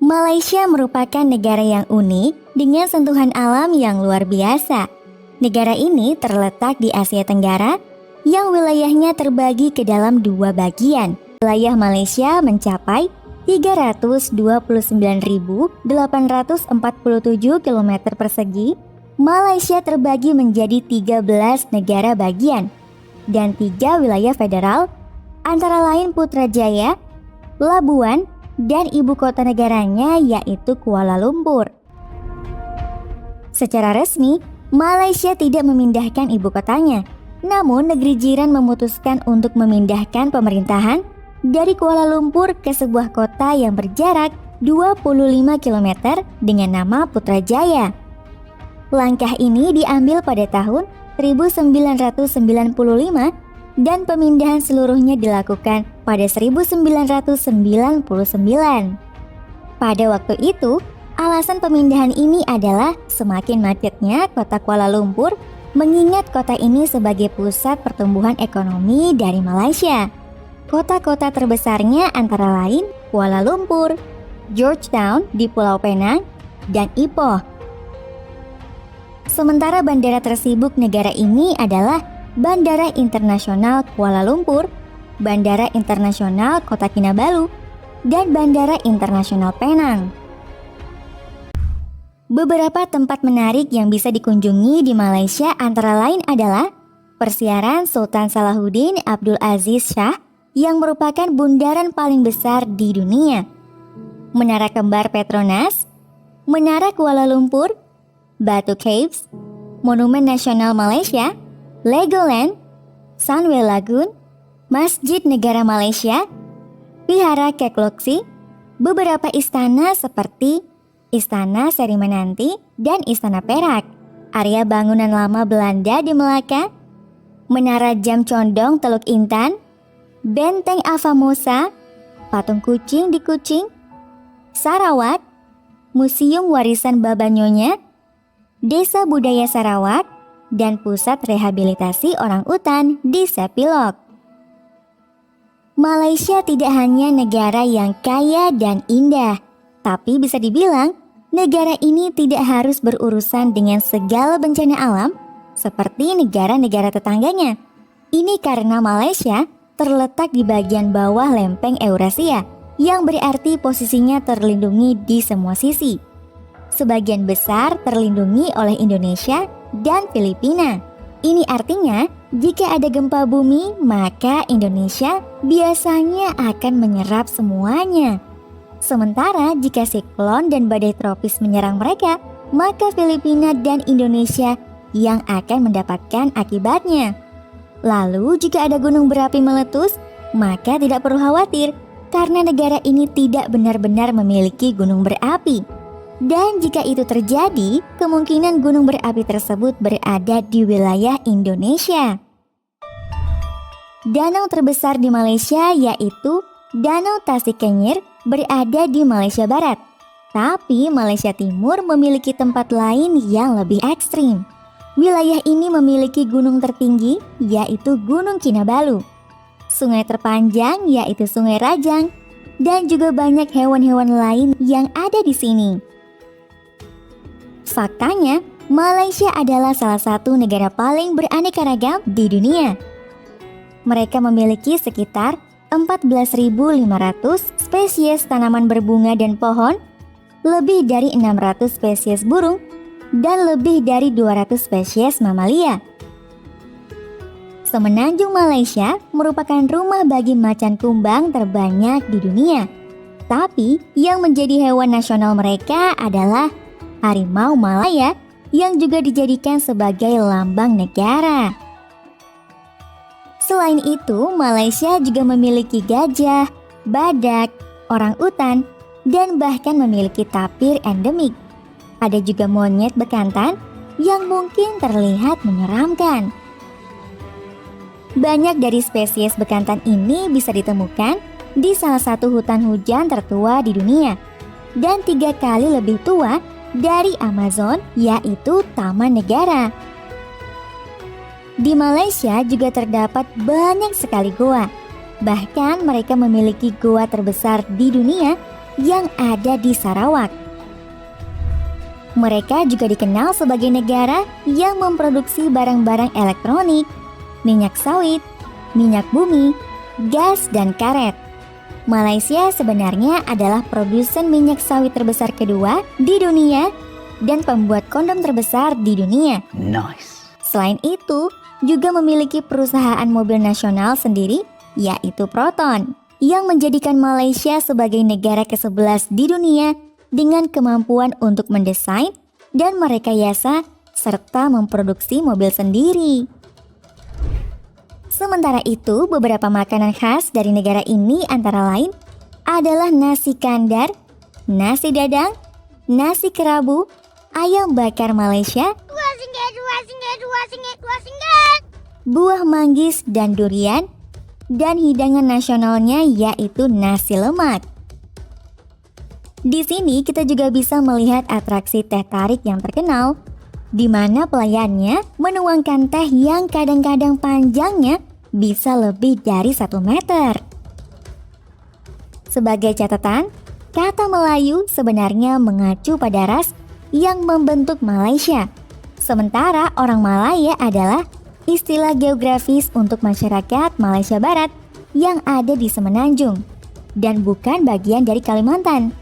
Malaysia merupakan negara yang unik dengan sentuhan alam yang luar biasa. Negara ini terletak di Asia Tenggara yang wilayahnya terbagi ke dalam dua bagian. Wilayah Malaysia mencapai 329.847 km persegi. Malaysia terbagi menjadi 13 negara bagian dan 3 wilayah federal, antara lain Putrajaya, Labuan, dan ibu kota negaranya yaitu Kuala Lumpur. Secara resmi, Malaysia tidak memindahkan ibu kotanya, namun negeri jiran memutuskan untuk memindahkan pemerintahan dari Kuala Lumpur ke sebuah kota yang berjarak 25 km dengan nama Putrajaya. Langkah ini diambil pada tahun 1995 dan pemindahan seluruhnya dilakukan pada 1999. Pada waktu itu, alasan pemindahan ini adalah semakin macetnya kota Kuala Lumpur, mengingat kota ini sebagai pusat pertumbuhan ekonomi dari Malaysia. Kota-kota terbesarnya antara lain Kuala Lumpur, Georgetown di Pulau Penang, dan Ipoh. Sementara bandara tersibuk negara ini adalah Bandara Internasional Kuala Lumpur, Bandara Internasional Kota Kinabalu, dan Bandara Internasional Penang. Beberapa tempat menarik yang bisa dikunjungi di Malaysia antara lain adalah Persiaran Sultan Salahuddin Abdul Aziz Shah yang merupakan bundaran paling besar di dunia, Menara Kembar Petronas, Menara Kuala Lumpur, Batu Caves, Monumen Nasional Malaysia, Legoland, Sunway Lagoon, Masjid Negara Malaysia, Vihara Kek Loksi, beberapa istana seperti Istana Seri Menanti dan Istana Perak, area bangunan lama Belanda di Melaka, Menara Jam Condong Teluk Intan, Benteng Afamosa, Patung Kucing di Kucing, Sarawak, Museum Warisan Babanyonya, Desa Budaya Sarawak, dan Pusat Rehabilitasi Orang Utan di Sepilok. Malaysia tidak hanya negara yang kaya dan indah, tapi bisa dibilang negara ini tidak harus berurusan dengan segala bencana alam seperti negara-negara tetangganya. Ini karena Malaysia terletak di bagian bawah lempeng Eurasia, yang berarti posisinya terlindungi di semua sisi. Sebagian besar terlindungi oleh Indonesia dan Filipina. Ini artinya jika ada gempa bumi, maka Indonesia biasanya akan menyerap semuanya. Sementara jika siklon dan badai tropis menyerang mereka, maka Filipina dan Indonesia yang akan mendapatkan akibatnya. Lalu jika ada gunung berapi meletus, maka tidak perlu khawatir karena negara ini tidak benar-benar memiliki gunung berapi. Dan jika itu terjadi, kemungkinan gunung berapi tersebut berada di wilayah Indonesia. Danau terbesar di Malaysia yaitu Danau Tasik Kenyir berada di Malaysia Barat. Tapi Malaysia Timur memiliki tempat lain yang lebih ekstrim. Wilayah ini memiliki gunung tertinggi yaitu Gunung Kinabalu, sungai terpanjang yaitu Sungai Rajang, dan juga banyak hewan-hewan lain yang ada di sini. Faktanya, Malaysia adalah salah satu negara paling beraneka ragam di dunia. Mereka memiliki sekitar 14.500 spesies tanaman berbunga dan pohon, lebih dari 600 spesies burung, dan lebih dari 200 spesies mamalia. Semenanjung Malaysia merupakan rumah bagi macan kumbang terbanyak di dunia. Tapi yang menjadi hewan nasional mereka adalah harimau Malaya yang juga dijadikan sebagai lambang negara. Selain itu, Malaysia juga memiliki gajah, badak, orangutan, dan bahkan memiliki tapir endemik. Ada juga monyet bekantan yang mungkin terlihat menyeramkan. Banyak dari spesies bekantan ini bisa ditemukan di salah satu hutan hujan tertua di dunia dan 3 kali lebih tua dari Amazon, yaitu Taman Negara. Di Malaysia juga terdapat banyak sekali goa. Bahkan mereka memiliki goa terbesar di dunia yang ada di Sarawak. Mereka juga dikenal sebagai negara yang memproduksi barang-barang elektronik, minyak sawit, minyak bumi, gas, dan karet. Malaysia sebenarnya adalah produsen minyak sawit terbesar kedua di dunia dan pembuat kondom terbesar di dunia. Nice. Selain itu, juga memiliki perusahaan mobil nasional sendiri, yaitu Proton, yang menjadikan Malaysia sebagai negara ke-11 di dunia dengan kemampuan untuk mendesain dan merekayasa serta memproduksi mobil sendiri. Sementara itu, beberapa makanan khas dari negara ini antara lain adalah nasi kandar, nasi dadang, nasi kerabu, ayam bakar Malaysia, buah manggis dan durian, dan hidangan nasionalnya yaitu nasi lemak. Di sini kita juga bisa melihat atraksi teh tarik yang terkenal, di mana pelayannya menuangkan teh yang kadang-kadang panjangnya bisa lebih dari 1 meter. Sebagai catatan, kata Melayu sebenarnya mengacu pada ras yang membentuk Malaysia, sementara orang Malaya adalah istilah geografis untuk masyarakat Malaysia Barat yang ada di Semenanjung dan bukan bagian dari Kalimantan.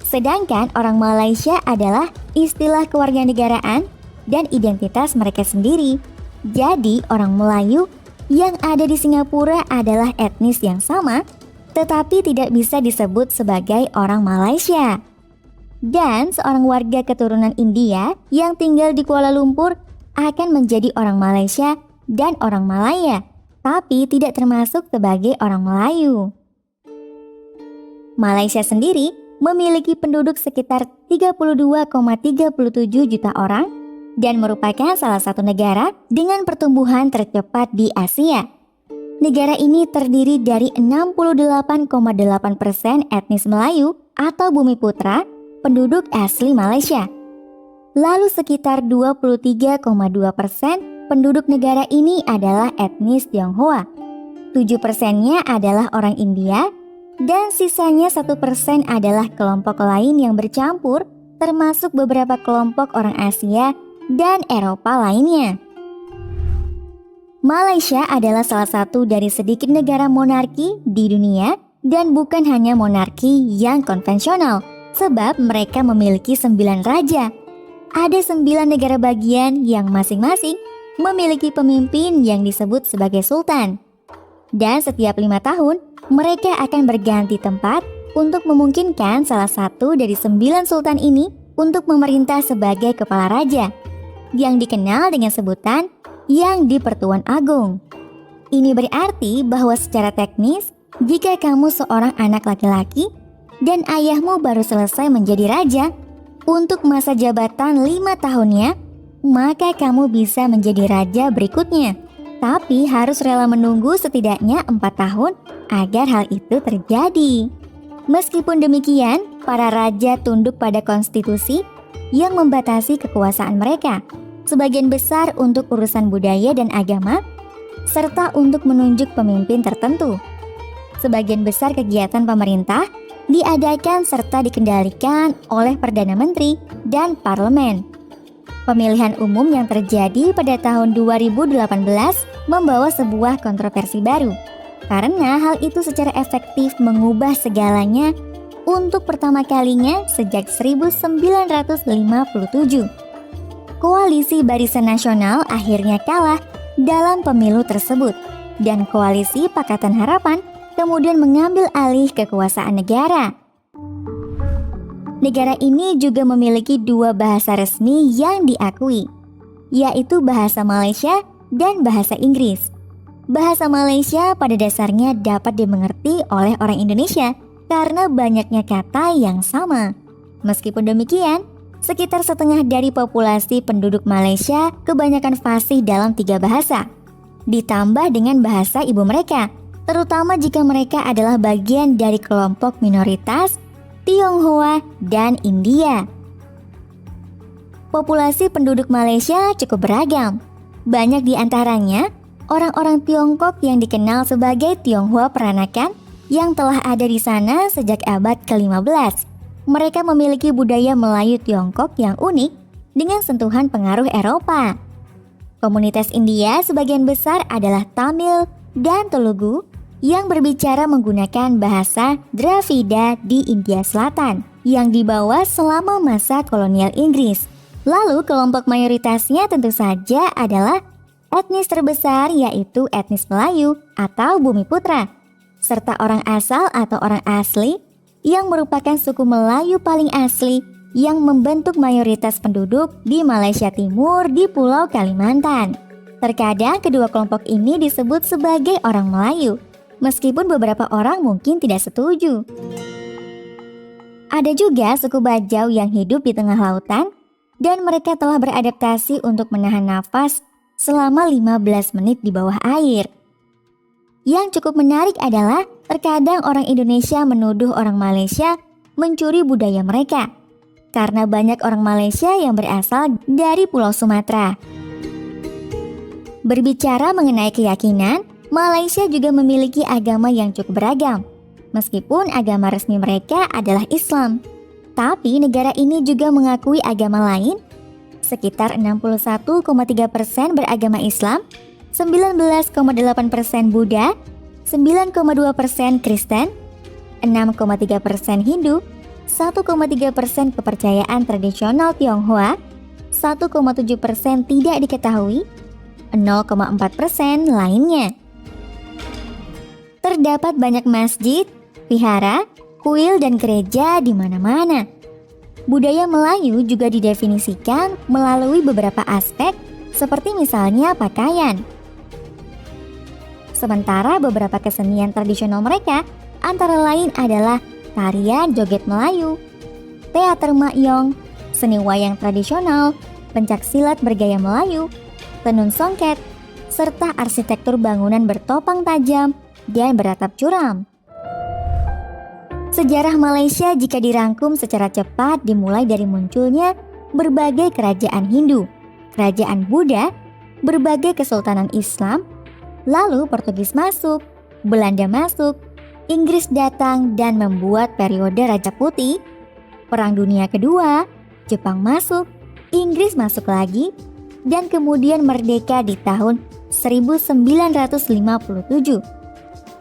Sedangkan orang Malaysia adalah istilah kewarganegaraan dan identitas mereka sendiri. Jadi orang Melayu yang ada di Singapura adalah etnis yang sama, tetapi tidak bisa disebut sebagai orang Malaysia. Dan seorang warga keturunan India yang tinggal di Kuala Lumpur akan menjadi orang Malaysia dan orang Malaya, tapi tidak termasuk sebagai orang Melayu. Malaysia sendiri memiliki penduduk sekitar 32,37 juta orang dan merupakan salah satu negara dengan pertumbuhan tercepat di Asia. Negara ini terdiri dari 68,8% etnis Melayu atau Bumi Putra, penduduk asli Malaysia. Lalu sekitar 23,2% penduduk negara ini adalah etnis Tionghoa. 7%-nya adalah orang India, dan sisanya 1% adalah kelompok lain yang bercampur, termasuk beberapa kelompok orang Asia dan Eropa lainnya. Malaysia adalah salah satu dari sedikit negara monarki di dunia dan bukan hanya monarki yang konvensional, sebab mereka memiliki 9 raja. Ada 9 negara bagian yang masing-masing memiliki pemimpin yang disebut sebagai sultan. Dan setiap 5 tahun, mereka akan berganti tempat untuk memungkinkan salah satu dari 9 sultan ini untuk memerintah sebagai kepala raja, yang dikenal dengan sebutan Yang di-Pertuan Agung. Ini berarti bahwa secara teknis, jika kamu seorang anak laki-laki dan ayahmu baru selesai menjadi raja, untuk masa jabatan 5 tahunnya, maka kamu bisa menjadi raja berikutnya. Tapi harus rela menunggu setidaknya 4 tahun agar hal itu terjadi. Meskipun demikian, para raja tunduk pada konstitusi yang membatasi kekuasaan mereka, sebagian besar untuk urusan budaya dan agama, serta untuk menunjuk pemimpin tertentu. Sebagian besar kegiatan pemerintah diadakan serta dikendalikan oleh Perdana Menteri dan Parlemen. Pemilihan umum yang terjadi pada tahun 2018 membawa sebuah kontroversi baru, karena hal itu secara efektif mengubah segalanya untuk pertama kalinya sejak 1957. Koalisi Barisan Nasional akhirnya kalah dalam pemilu tersebut, dan Koalisi Pakatan Harapan kemudian mengambil alih kekuasaan negara. Negara ini juga memiliki 2 bahasa resmi yang diakui, yaitu bahasa Malaysia dan bahasa Inggris. Bahasa Malaysia pada dasarnya dapat dimengerti oleh orang Indonesia karena banyaknya kata yang sama. Meskipun demikian, sekitar setengah dari populasi penduduk Malaysia kebanyakan fasih dalam 3 bahasa, ditambah dengan bahasa ibu mereka, terutama jika mereka adalah bagian dari kelompok minoritas Tionghoa dan India. Populasi penduduk Malaysia cukup beragam. Banyak di antaranya orang-orang Tiongkok yang dikenal sebagai Tionghoa Peranakan yang telah ada di sana sejak abad ke-15. Mereka memiliki budaya Melayu Tiongkok yang unik dengan sentuhan pengaruh Eropa. Komunitas India sebagian besar adalah Tamil dan Telugu yang berbicara menggunakan bahasa Dravida di India Selatan yang dibawa selama masa kolonial Inggris. Lalu kelompok mayoritasnya tentu saja adalah etnis terbesar yaitu etnis Melayu atau Bumiputra, serta orang asal atau orang asli yang merupakan suku Melayu paling asli yang membentuk mayoritas penduduk di Malaysia Timur di Pulau Kalimantan. Terkadang kedua kelompok ini disebut sebagai orang Melayu, meskipun beberapa orang mungkin tidak setuju. Ada juga suku Bajau yang hidup di tengah lautan dan mereka telah beradaptasi untuk menahan nafas selama 15 menit di bawah air. Yang cukup menarik adalah terkadang orang Indonesia menuduh orang Malaysia mencuri budaya mereka karena banyak orang Malaysia yang berasal dari Pulau Sumatera. Berbicara mengenai keyakinan, Malaysia juga memiliki agama yang cukup beragam. Meskipun agama resmi mereka adalah Islam, tapi negara ini juga mengakui agama lain. Sekitar 61,3% beragama Islam, 19,8% Buddha, 9,2% Kristen, 6,3% Hindu, 1,3% kepercayaan tradisional Tionghoa, 1,7% tidak diketahui, 0,4% lainnya. Terdapat banyak masjid, vihara, kuil dan gereja di mana-mana. Budaya Melayu juga didefinisikan melalui beberapa aspek seperti misalnya pakaian. Sementara beberapa kesenian tradisional mereka antara lain adalah tarian joget Melayu, teater makyong, seni wayang tradisional, pencaksilat bergaya Melayu, tenun songket, serta arsitektur bangunan bertopang tajam dan beratap curam. Sejarah Malaysia jika dirangkum secara cepat dimulai dari munculnya berbagai kerajaan Hindu, kerajaan Buddha, berbagai kesultanan Islam, lalu Portugis masuk, Belanda masuk, Inggris datang dan membuat periode Raja Putih, Perang Dunia Kedua, Jepang masuk, Inggris masuk lagi, dan kemudian merdeka di tahun 1957.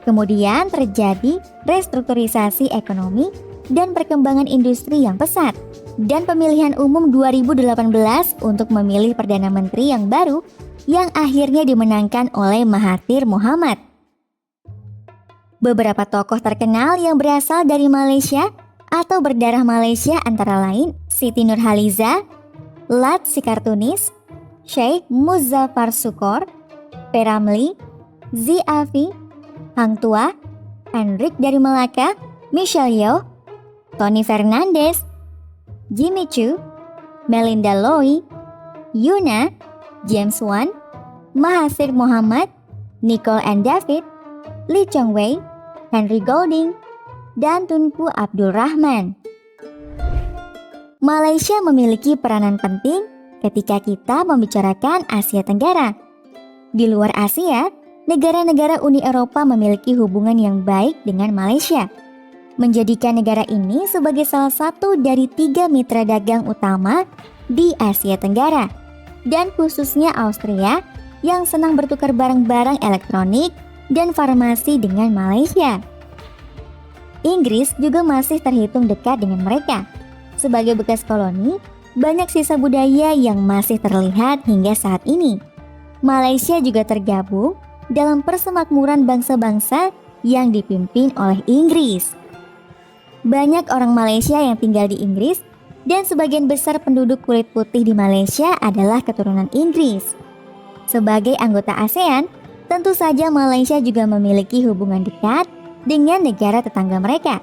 Kemudian terjadi restrukturisasi ekonomi dan perkembangan industri yang pesat, dan pemilihan umum 2018 untuk memilih Perdana Menteri yang baru yang akhirnya dimenangkan oleh Mahathir Mohamad. Beberapa tokoh terkenal yang berasal dari Malaysia atau berdarah Malaysia antara lain Siti Nurhaliza, Lat si kartunis, Sheikh Muzaffar Shukor, P. Ramlee, Zee Afi, Hang Tuah, Hendrik dari Melaka, Michelle Yeoh, Tony Fernandez, Jimmy Choo, Melinda Looi, Yuna, James Wan, Mahathir Mohamad, Nicole and David, Lee Chong Wei, Henry Golding, dan Tunku Abdul Rahman. Malaysia memiliki peranan penting ketika kita membicarakan Asia Tenggara. Di luar Asia, negara-negara Uni Eropa memiliki hubungan yang baik dengan Malaysia, menjadikan negara ini sebagai salah satu dari 3 mitra dagang utama di Asia Tenggara, dan khususnya Austria yang senang bertukar barang-barang elektronik dan farmasi dengan Malaysia. Inggris juga masih terhitung dekat dengan mereka. Sebagai bekas koloni, banyak sisa budaya yang masih terlihat hingga saat ini. Malaysia juga tergabung dalam persemakmuran bangsa-bangsa yang dipimpin oleh Inggris. Banyak orang Malaysia yang tinggal di Inggris dan sebagian besar penduduk kulit putih di Malaysia adalah keturunan Inggris. Sebagai anggota ASEAN, tentu saja Malaysia juga memiliki hubungan dekat dengan negara tetangga mereka.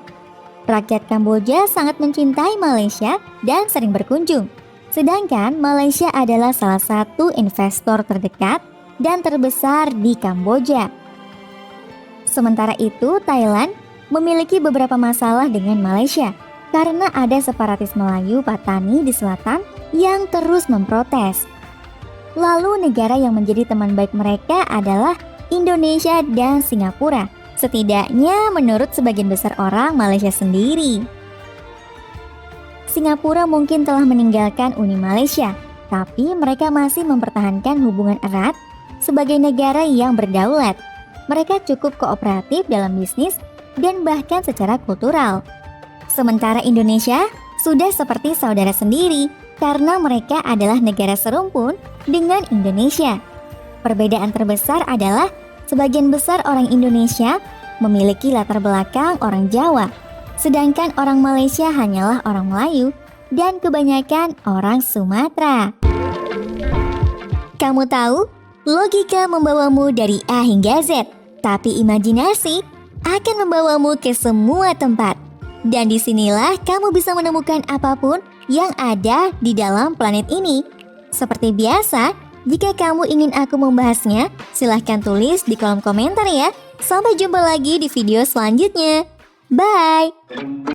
Rakyat Kamboja sangat mencintai Malaysia dan sering berkunjung. Sedangkan Malaysia adalah salah satu investor terdekat dan terbesar di Kamboja. Sementara itu, Thailand memiliki beberapa masalah dengan Malaysia karena ada separatis Melayu Patani di selatan yang terus memprotes. Lalu negara yang menjadi teman baik mereka adalah Indonesia dan Singapura, Setidaknya menurut sebagian besar orang Malaysia sendiri. Singapura mungkin telah meninggalkan Uni Malaysia, tapi mereka masih mempertahankan hubungan erat sebagai negara yang berdaulat. Mereka cukup kooperatif dalam bisnis dan bahkan secara kultural. Sementara Indonesia sudah seperti saudara sendiri karena mereka adalah negara serumpun dengan Indonesia. Perbedaan terbesar adalah sebagian besar orang Indonesia memiliki latar belakang orang Jawa, sedangkan orang Malaysia hanyalah orang Melayu dan kebanyakan orang Sumatera. Kamu tahu, logika membawamu dari A hingga Z, tapi imajinasi akan membawamu ke semua tempat. Dan disinilah kamu bisa menemukan apapun yang ada di dalam planet ini. Seperti biasa, jika kamu ingin aku membahasnya, silahkan tulis di kolom komentar ya. Sampai jumpa lagi di video selanjutnya. Bye!